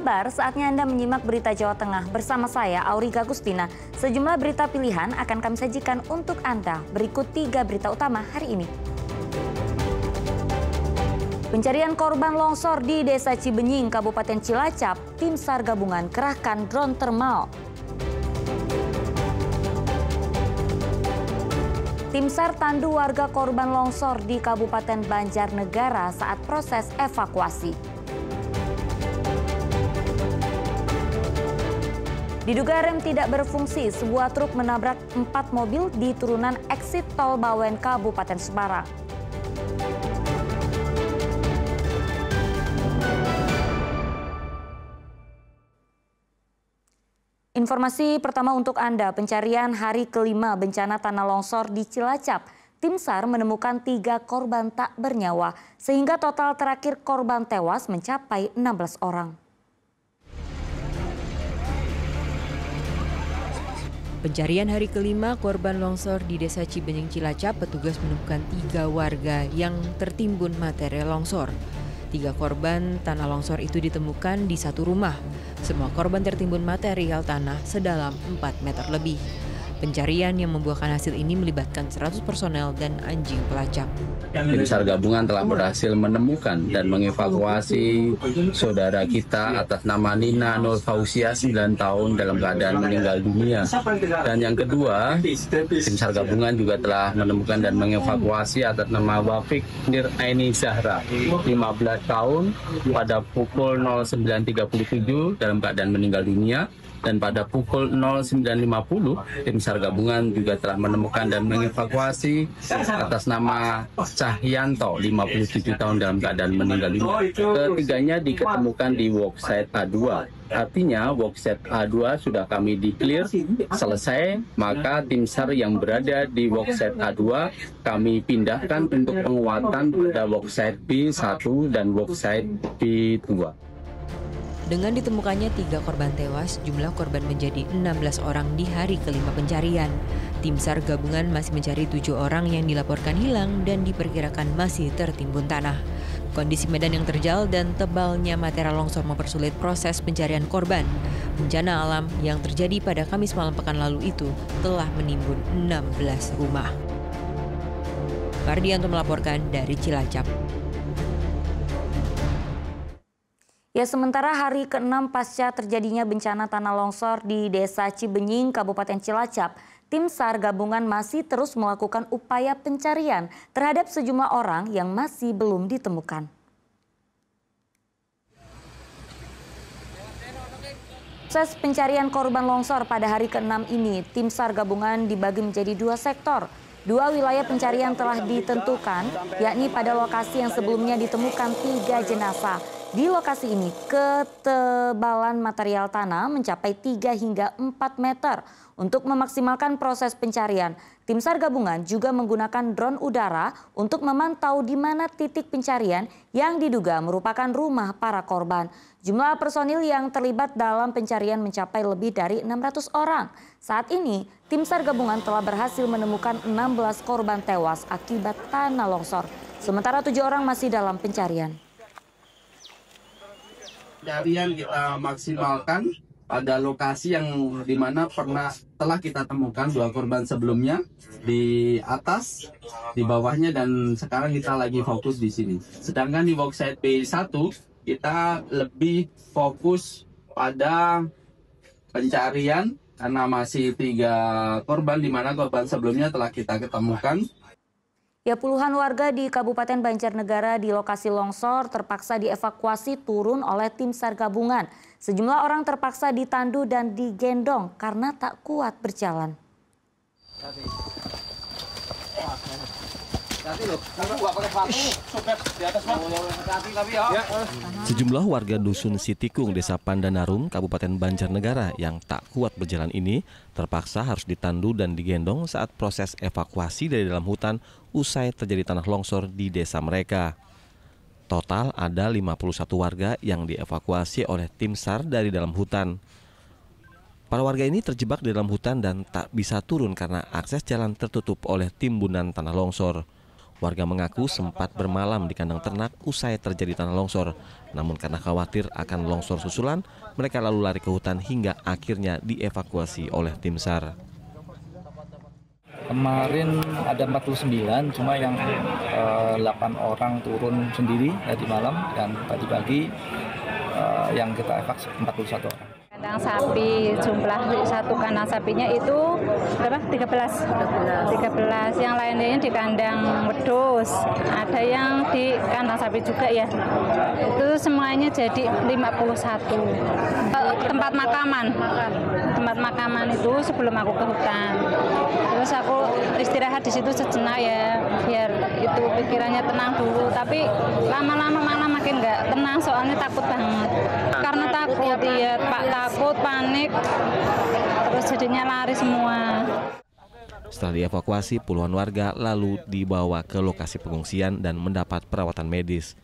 kabar? Saatnya Anda menyimak berita Jawa Tengah bersama saya, Auriga Gustina. Sejumlah berita pilihan akan kami sajikan untuk Anda. Berikut 3 berita utama hari ini. Pencarian korban longsor di Desa Cibenying, Kabupaten Cilacap, tim SAR gabungan kerahkan drone thermal. Tim SAR tandu warga korban longsor di Kabupaten Banjarnegara saat proses evakuasi. Diduga rem tidak berfungsi, sebuah truk menabrak 4 mobil di turunan eksit Tol Bawen, Kabupaten Semarang. Informasi pertama untuk Anda, pencarian hari kelima bencana tanah longsor di Cilacap. Tim SAR menemukan 3 korban tak bernyawa, sehingga total terakhir korban tewas mencapai 16 orang. Pencarian hari kelima korban longsor di Desa Cibenying Cilacap, petugas menemukan 3 warga yang tertimbun material longsor. 3 korban tanah longsor itu ditemukan di satu rumah. Semua korban tertimbun material tanah sedalam 4 meter lebih. Pencarian yang membuahkan hasil ini melibatkan 100 personel dan anjing pelacak. Tim SAR gabungan telah berhasil menemukan dan mengevakuasi saudara kita atas nama Nina Nur Fausia 9 tahun dalam keadaan meninggal dunia. Dan yang kedua, tim SAR gabungan juga telah menemukan dan mengevakuasi atas nama Wafik Nir Aini Zahra 15 tahun pada pukul 09.37 dalam keadaan meninggal dunia. Dan pada pukul 09.50, tim SAR gabungan juga telah menemukan dan mengevakuasi atas nama Cahyanto, 57 tahun dalam keadaan meninggal dunia. Ketiganya diketemukan di worksite A2. Artinya worksite A2 sudah kami declare selesai, maka tim SAR yang berada di worksite A2 kami pindahkan untuk penguatan pada worksite B1 dan worksite B2. Dengan ditemukannya 3 korban tewas, jumlah korban menjadi 16 orang di hari kelima pencarian. Tim SAR gabungan masih mencari 7 orang yang dilaporkan hilang dan diperkirakan masih tertimbun tanah. Kondisi medan yang terjal dan tebalnya material longsor mempersulit proses pencarian korban. Bencana alam yang terjadi pada Kamis malam pekan lalu itu telah menimbun 16 rumah. Fardianto melaporkan dari Cilacap. Ya, sementara hari ke-6 pasca terjadinya bencana tanah longsor di Desa Cibenying, Kabupaten Cilacap, tim SAR gabungan masih terus melakukan upaya pencarian terhadap sejumlah orang yang masih belum ditemukan. Proses pencarian korban longsor pada hari ke-6 ini, tim SAR gabungan dibagi menjadi 2 sektor. 2 wilayah pencarian telah ditentukan, yakni pada lokasi yang sebelumnya ditemukan 3 jenazah. Di lokasi ini, ketebalan material tanah mencapai 3 hingga 4 meter. Untuk memaksimalkan proses pencarian, tim SAR gabungan juga menggunakan drone udara untuk memantau di mana titik pencarian yang diduga merupakan rumah para korban. Jumlah personil yang terlibat dalam pencarian mencapai lebih dari 600 orang. Saat ini, tim SAR gabungan telah berhasil menemukan 16 korban tewas akibat tanah longsor. Sementara 7 orang masih dalam pencarian. Pencarian kita maksimalkan pada lokasi yang dimana telah kita temukan 2 korban sebelumnya di atas, di bawahnya, dan sekarang kita lagi fokus di sini. Sedangkan di worksite B1 kita lebih fokus pada pencarian karena masih 3 korban, di mana korban sebelumnya telah kita ketemukan. Ya, puluhan warga di Kabupaten Banjarnegara di lokasi longsor terpaksa dievakuasi turun oleh tim SAR gabungan. Sejumlah orang terpaksa ditandu dan digendong karena tak kuat berjalan. Sejumlah warga Dusun Sitikung, Desa Pandanarum, Kabupaten Banjarnegara yang tak kuat berjalan ini terpaksa harus ditandu dan digendong saat proses evakuasi dari dalam hutan usai terjadi tanah longsor di desa mereka. Total ada 51 warga yang dievakuasi oleh tim SAR dari dalam hutan. Para warga ini terjebak di dalam hutan dan tak bisa turun karena akses jalan tertutup oleh timbunan tanah longsor. Warga mengaku sempat bermalam di kandang ternak usai terjadi tanah longsor. Namun karena khawatir akan longsor susulan, mereka lalu lari ke hutan hingga akhirnya dievakuasi oleh tim SAR. Kemarin ada 49, cuma yang 8 orang turun sendiri tadi malam, dan tadi pagi yang kita evakuasi 41 orang. Kandang sapi, jumlah satu kandang sapinya itu berapa? 13. Yang lainnya di kandang wedus, ada yang di kandang sapi juga ya. Itu semuanya jadi 51. Tempat makaman itu sebelum aku ke hutan. Terus aku istirahat di situ sejenak ya, biar itu pikirannya tenang dulu. Tapi lama-lama malah makin nggak tenang, soalnya takut banget. Karena takut, ya Pak, takut, panik, terus jadinya lari semua. Setelah dievakuasi, puluhan warga lalu dibawa ke lokasi pengungsian dan mendapat perawatan medis.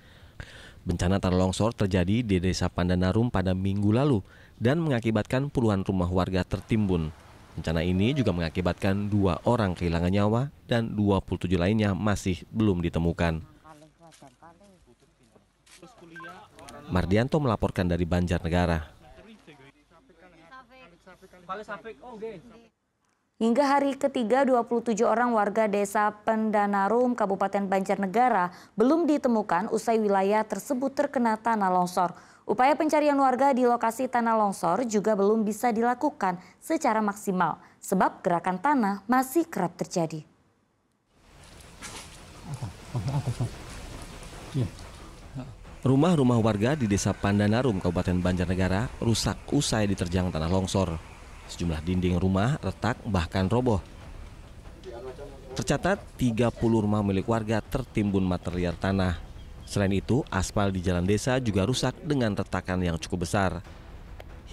Bencana tanah longsor terjadi di Desa Pandanarum pada Minggu lalu dan mengakibatkan puluhan rumah warga tertimbun. Bencana ini juga mengakibatkan 2 orang kehilangan nyawa dan 27 lainnya masih belum ditemukan. Mardianto melaporkan dari Banjarnegara. Hingga hari ketiga, 27 orang warga Desa Pendanarum, Kabupaten Banjarnegara belum ditemukan usai wilayah tersebut terkena tanah longsor. Upaya pencarian warga di lokasi tanah longsor juga belum bisa dilakukan secara maksimal, sebab gerakan tanah masih kerap terjadi. Rumah-rumah warga di Desa Pandanarum, Kabupaten Banjarnegara rusak usai diterjang tanah longsor. Sejumlah dinding rumah retak bahkan roboh. Tercatat 30 rumah milik warga tertimbun material tanah. Selain itu, aspal di jalan desa juga rusak dengan retakan yang cukup besar.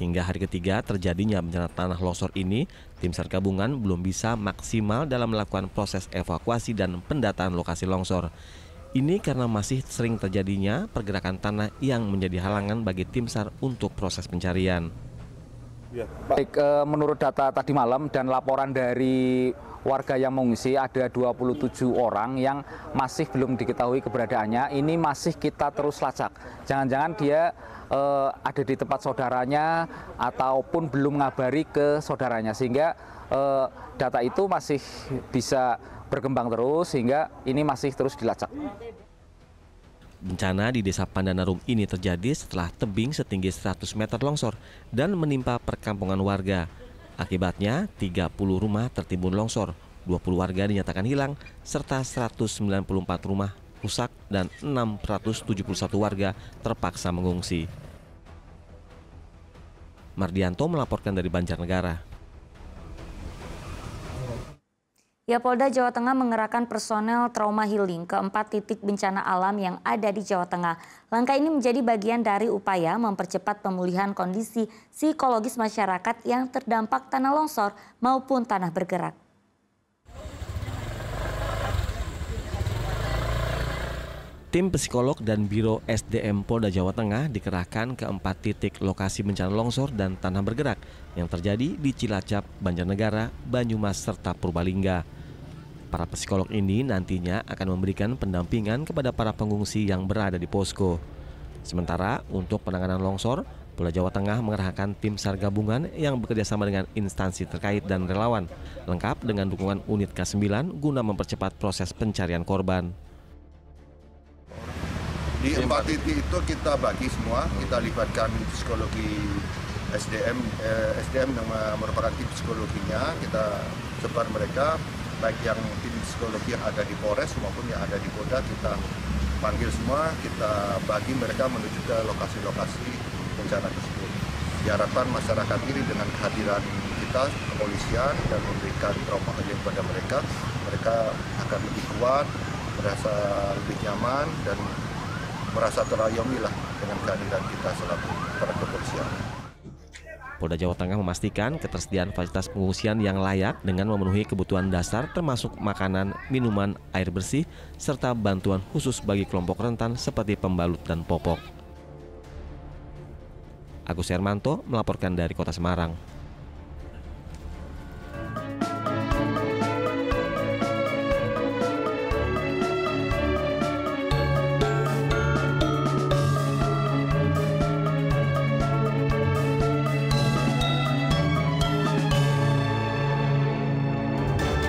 Hingga hari ketiga terjadinya bencana tanah longsor ini, tim SAR gabungan belum bisa maksimal dalam melakukan proses evakuasi dan pendataan lokasi longsor. Ini karena masih sering terjadinya pergerakan tanah yang menjadi halangan bagi tim SAR untuk proses pencarian. Baik, menurut data tadi malam dan laporan dari warga yang mengungsi, ada 27 orang yang masih belum diketahui keberadaannya. Ini masih kita terus lacak. Jangan-jangan dia ada di tempat saudaranya ataupun belum ngabari ke saudaranya, sehingga data itu masih bisa berkembang terus, sehingga ini masih terus dilacak. Bencana di Desa Pandanarum ini terjadi setelah tebing setinggi 100 meter longsor dan menimpa perkampungan warga. Akibatnya 30 rumah tertimbun longsor, 20 warga dinyatakan hilang, serta 194 rumah rusak dan 671 warga terpaksa mengungsi. Mardianto melaporkan dari Banjarnegara. Ya, Polda Jawa Tengah mengerahkan personel trauma healing ke 4 titik bencana alam yang ada di Jawa Tengah. Langkah ini menjadi bagian dari upaya mempercepat pemulihan kondisi psikologis masyarakat yang terdampak tanah longsor maupun tanah bergerak. Tim psikolog dan Biro SDM Polda Jawa Tengah dikerahkan ke 4 titik lokasi bencana longsor dan tanah bergerak yang terjadi di Cilacap, Banjarnegara, Banyumas, serta Purbalingga. Para psikolog ini nantinya akan memberikan pendampingan kepada para pengungsi yang berada di posko. Sementara untuk penanganan longsor, Polda Jawa Tengah mengerahkan tim SAR gabungan yang bekerjasama dengan instansi terkait dan relawan, lengkap dengan dukungan unit K9 guna mempercepat proses pencarian korban. Di 4 titik itu kita bagi semua, kita libatkan psikologi SDM yang merupakan tim psikologinya, kita sebar mereka, baik yang tim psikologi yang ada di Polres maupun yang ada di Polda, kita panggil semua, kita bagi mereka menuju ke lokasi-lokasi bencana tersebut. Diharapkan masyarakat ini dengan kehadiran kita, kepolisian, dan memberikan trauma healing kepada mereka, mereka akan lebih kuat, merasa lebih nyaman, dan merasa terayomi lah dengan kehadiran kita selaku para kepolisian. Polda Jawa Tengah memastikan ketersediaan fasilitas pengungsian yang layak dengan memenuhi kebutuhan dasar termasuk makanan, minuman, air bersih, serta bantuan khusus bagi kelompok rentan seperti pembalut dan popok. Agus Hermanto melaporkan dari Kota Semarang.